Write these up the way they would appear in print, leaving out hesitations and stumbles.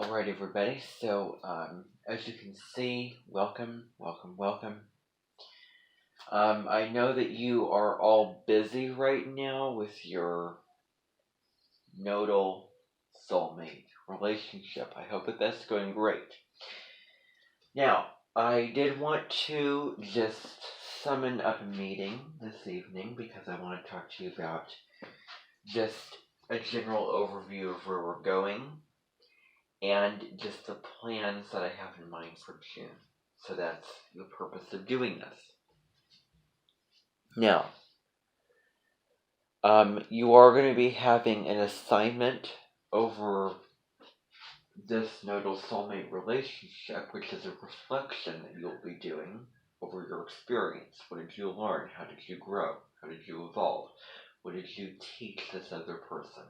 Alright, everybody. So, as you can see, welcome. I know that you are all busy right now with your nodal soulmate relationship. I hope that that's going great. Now, I did want to just summon up a meeting this evening because I want to talk to you about just a general overview of where we're going and just the plans that I have in mind for June. So that's the purpose of doing this. Now, you are going to be having an assignment over this nodal soulmate relationship, which is a reflection that you'll be doing over your experience. What did you learn? How did you grow? How did you evolve? What did you teach this other person?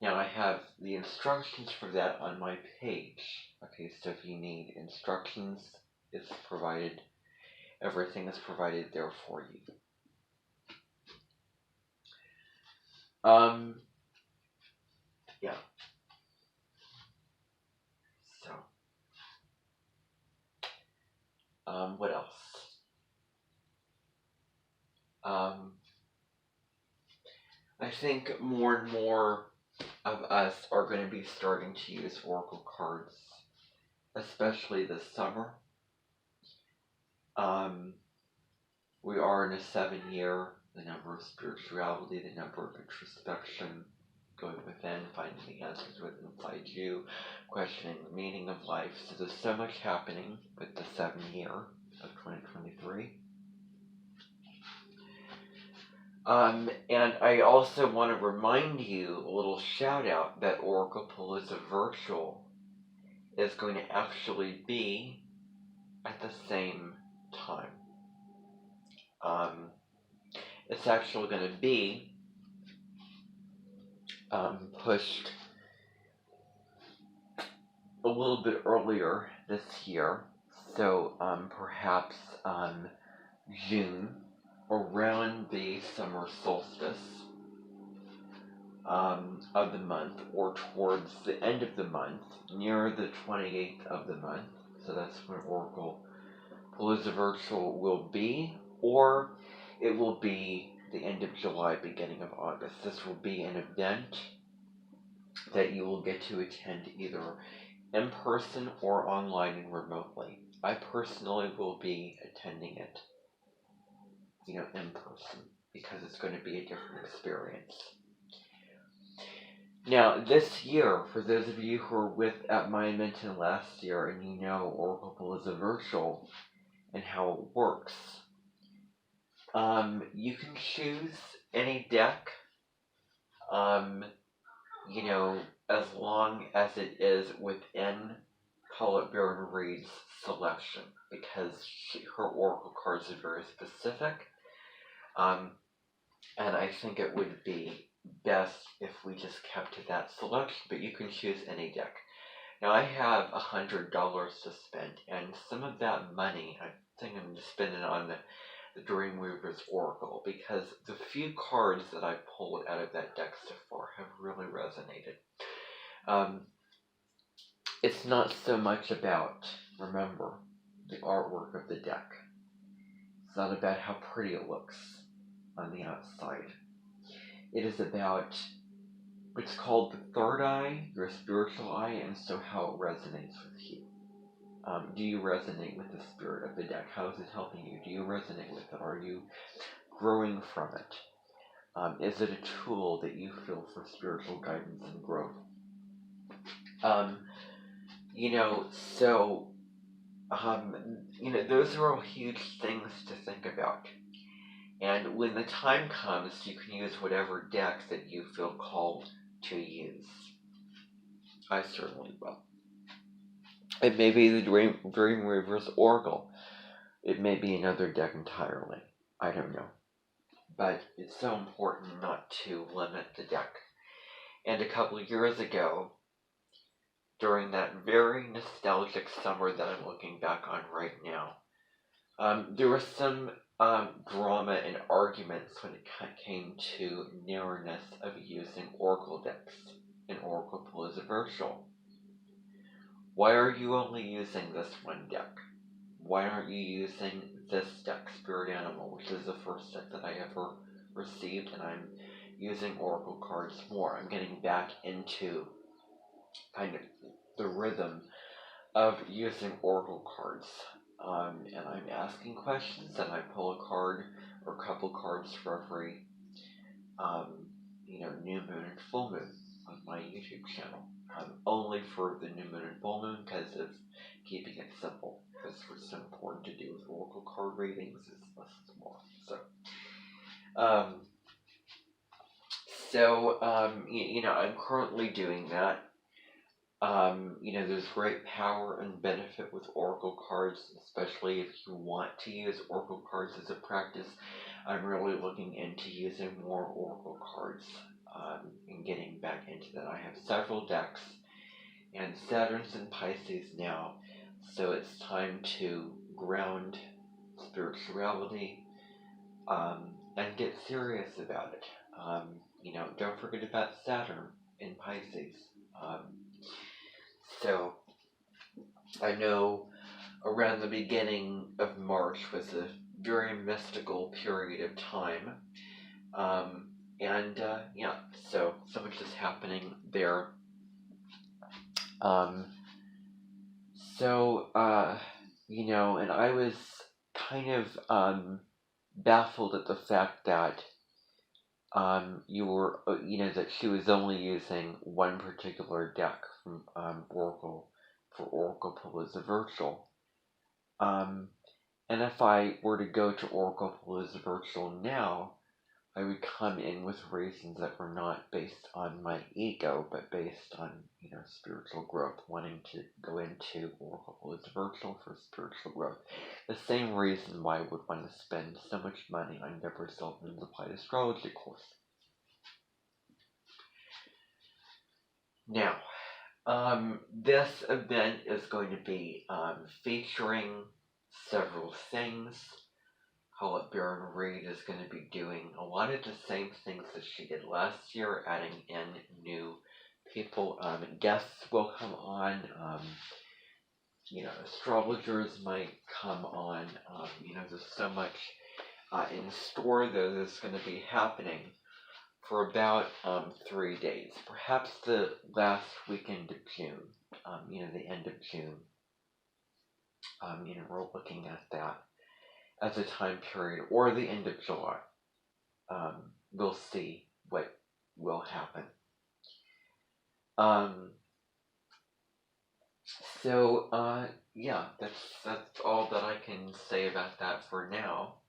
Now, I have the instructions for that on my page. Okay, so if you need instructions, it's provided. Everything is provided there for you. Yeah. So, what else? I think more and more of us are going to be starting to use oracle cards, especially this summer. We are in a 7-year, the number of spirituality, the number of introspection, going within, finding the answers within inside you, questioning the meaning of life. So there's so much happening with the 7-year of 2023. And I also want to remind you, a little shout out, that Oracle Palooza Virtual is going to actually be at the same time. It's actually going to be pushed a little bit earlier this year, so perhaps June, around the summer solstice of the month, or towards the end of the month, near the 28th of the month. So that's when Oracle Palooza Virtual will be, or it will be the end of July, beginning of August. This will be an event that you will get to attend either in person or online and remotely. I personally will be attending it, in person, because it's going to be a different experience. Now, this year, for those of you who were at my Amenten last year and you know Oracle Palooza Virtual and how it works, you can choose any deck, as long as it is within Colette Baron Reed's selection, because her oracle cards are very specific, and I think it would be best if we just kept to that selection, but you can choose any deck. Now, I have $100 to spend, and some of that money I think I'm going to spend it on the Dreamweaver's Oracle, because the few cards that I pulled out of that deck so far have really resonated. It's not so much about, remember, the artwork of the deck. It's not about how pretty it looks on the outside. It is about what's called the third eye, your spiritual eye, and so how it resonates with you. Do you resonate with the spirit of the deck? How is it helping you? Do you resonate with it? Are you growing from it? Is it a tool that you feel for spiritual guidance and growth? Those are all huge things to think about. And when the time comes, you can use whatever deck that you feel called to use. I certainly will. It may be the Dreamweaver's Oracle. It may be another deck entirely. I don't know. But it's so important not to limit the deck. And a couple of years ago, during that very nostalgic summer that I'm looking back on right now, there was some drama and arguments when it came to narrowness of using Oracle decks in Oracle Palooza Virtual. Why are you only using this one deck? Why aren't you using this deck, Spirit Animal, which is the first deck that I ever received, and I'm using Oracle cards more. I'm getting back into kind of the rhythm of using Oracle cards. And I'm asking questions, and I pull a card or a couple cards for every, new moon and full moon on my YouTube channel. Only for the new moon and full moon because of keeping it simple. Because what's so important to do with Oracle card readings is less is more. I'm currently doing that. There's great power and benefit with Oracle cards, especially if you want to use Oracle cards as a practice. I'm really looking into using more Oracle cards and getting back into that. I have several decks, and Saturn's in Pisces now, so it's time to ground spirituality and get serious about it. Don't forget about Saturn in Pisces. So I know around the beginning of March was a very mystical period of time. So much is happening there. And I was kind of baffled at the fact that that she was only using one particular deck from Oracle for Oracle Palooza Virtual. And if I were to go to Oracle Palooza Virtual now, I would come in with reasons that were not based on my ego, but based on, spiritual growth, wanting to go into Oracle Palooza Virtual for spiritual growth. The same reason why I would want to spend so much money on Deborah Silverman's Applied Astrology course. Now, this event is going to be featuring several things. Colette Baron Reed is going to be doing a lot of the same things that she did last year, adding in new people. Guests will come on. Astrologers might come on. There's so much in store that's going to be happening for about 3 days. Perhaps the last weekend of June. The end of June. We're looking at that as a time period, or the end of July. We'll see what will happen. That's all that I can say about that for now.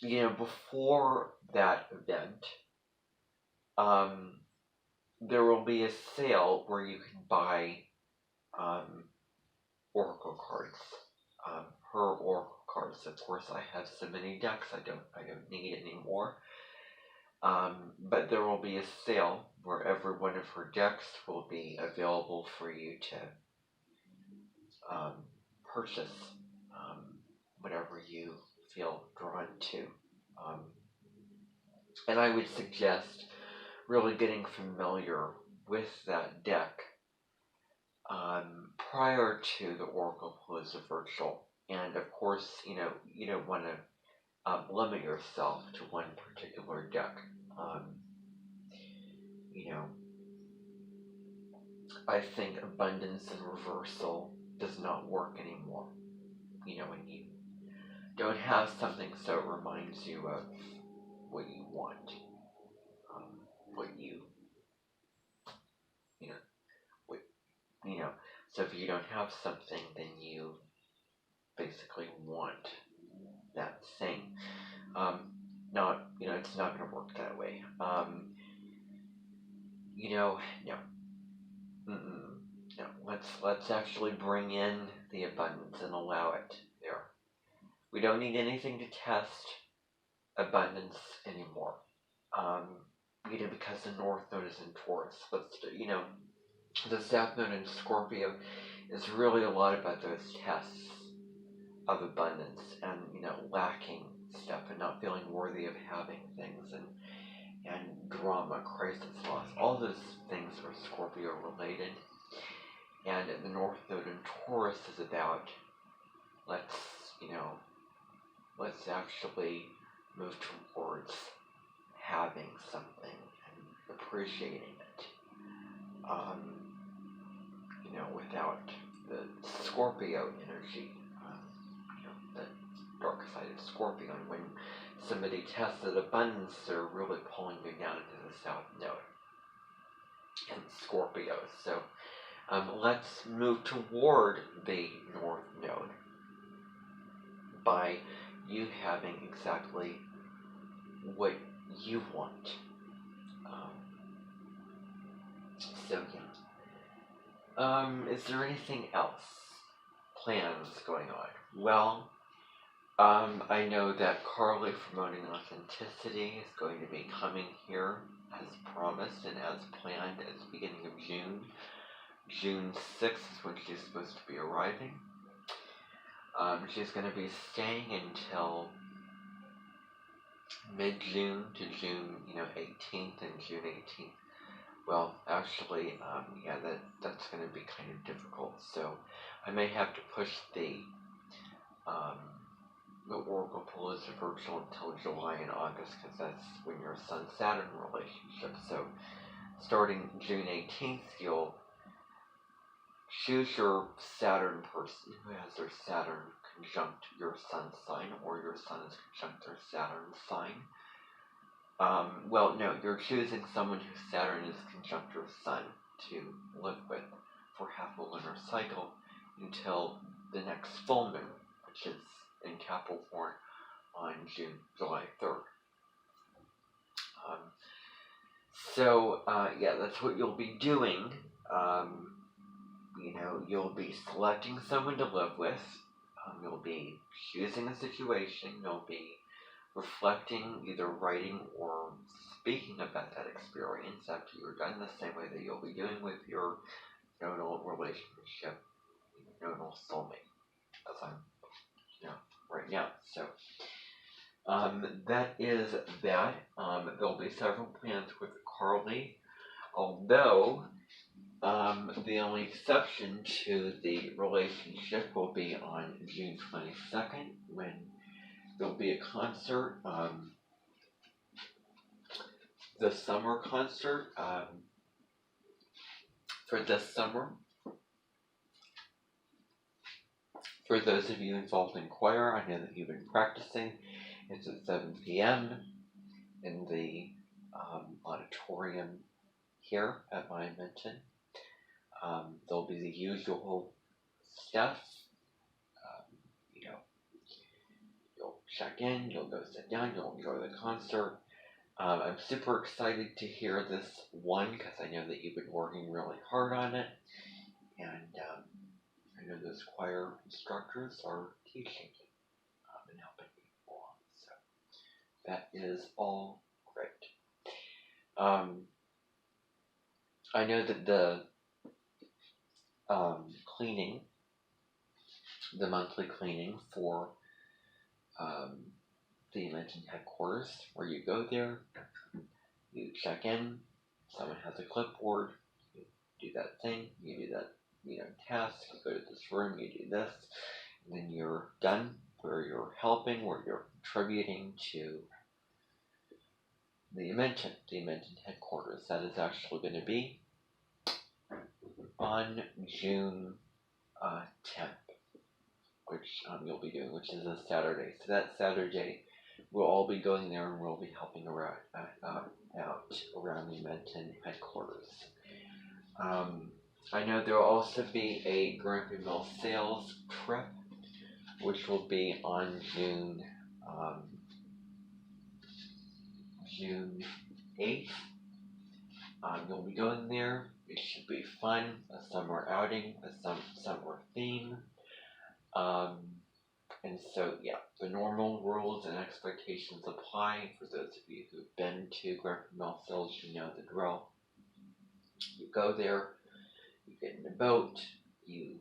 Before that event, there will be a sale where you can buy Oracle cards. Her Oracle cards. Of course, I have so many decks. I don't need any more. But there will be a sale where every one of her decks will be available for you to purchase whatever you feel drawn to. And I would suggest really getting familiar with that deck prior to the Oracle Palooza Virtual. And of course, you don't want to limit yourself to one particular deck. I think abundance and reversal does not work anymore. When you don't have something so it reminds you of what you want, so if you don't have something, then you basically want that thing. It's not going to work that way. No. No. Let's actually bring in the abundance and allow it there. We don't need anything to test abundance anymore. Because the North Node is in Taurus. The South Node in Scorpio is really a lot about those tests of abundance and, lacking stuff and not feeling worthy of having things and drama, crisis, loss. All those things are Scorpio related. And the North Node in Taurus is about let's, you know, let's actually move towards having something and appreciating it. You know, without the Scorpio energy, you know, the dark side of Scorpio. And when somebody tests that abundance, they're really pulling you down into the South Node in Scorpio. So let's move toward the North Node by you having exactly what you want. So yeah. Is there anything else? Plans going on? Well, I know that Carly from Owning Authenticity is going to be coming here as promised and as planned at the beginning of June. June 6th is when she's supposed to be arriving. She's going to be staying until mid-June to June, 18th and June 18th. Well, actually, that's going to be kind of difficult. So I may have to push the Oracle Palooza virtual until July and August, because that's when your Sun-Saturn relationship. So starting June 18th, you'll choose your Saturn person who has their Saturn conjunct your Sun sign, or your Sun is conjunct their Saturn sign. Well, no, you're choosing someone whose Saturn is conjunct your Sun to live with for half a lunar cycle until the next full moon, which is in Capricorn on July 3rd. Yeah, that's what you'll be doing. You'll be selecting someone to live with. You'll be choosing a situation. You'll be reflecting, either writing or speaking about that experience after you're done, the same way that you'll be doing with your nodal relationship, nodal soulmate, as I'm, right now. So, that is that. There'll be several plans with Carly, although the only exception to the relationship will be on June 22nd, when there'll be a concert, the summer concert, for this summer. For those of you involved in choir, I know that you've been practicing. It's at 7 p.m. in the auditorium here at Amenten. There'll be the usual stuff. You'll check in, you'll go sit down, you'll enjoy the concert. I'm super excited to hear this one, because I know that you've been working really hard on it, and I know those choir instructors are teaching you and helping you along, so that is all great. I know that the cleaning, the monthly cleaning for the Amenten headquarters, where you go there, you check in, someone has a clipboard, you do that thing, you do that, task, you go to this room, you do this, and then you're done, where you're helping, where you're contributing to the Amenten headquarters. That is actually going to be on June 10th, which you'll be doing, which is a Saturday. So that Saturday, we'll all be going there, and we'll be helping around out around the Amenten headquarters. I know there will also be a Grumpy Mill sales trip, which will be on June 8th. You'll be going there. It should be fun, a summer outing, a summer theme. And so, yeah, the normal rules and expectations apply. For those of you who've been to Grumpy Mill sales, you know the drill. You go there, you get in a boat, you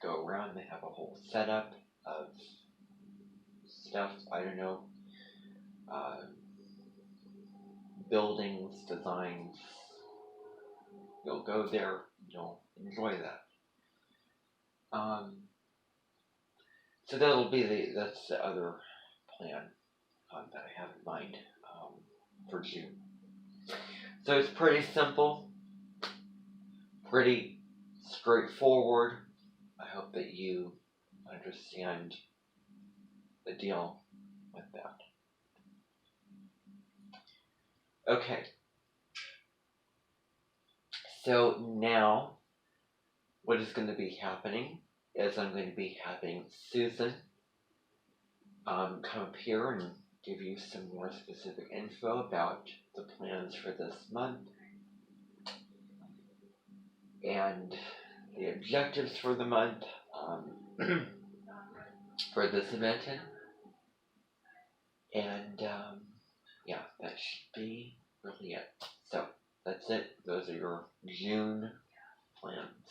go around. They have a whole setup of stuff. I don't know. buildings, designs. You'll go there, you'll enjoy that. So that's the other plan that I have in mind for June. So it's pretty simple, pretty straightforward. I hope that you understand the deal with that. Okay. So now, what is going to be happening is I'm going to be having Susan come up here and give you some more specific info about the plans for this month and the objectives for the month for this Amenten. And yeah, that should be really it. So that's it. Those are your June plans.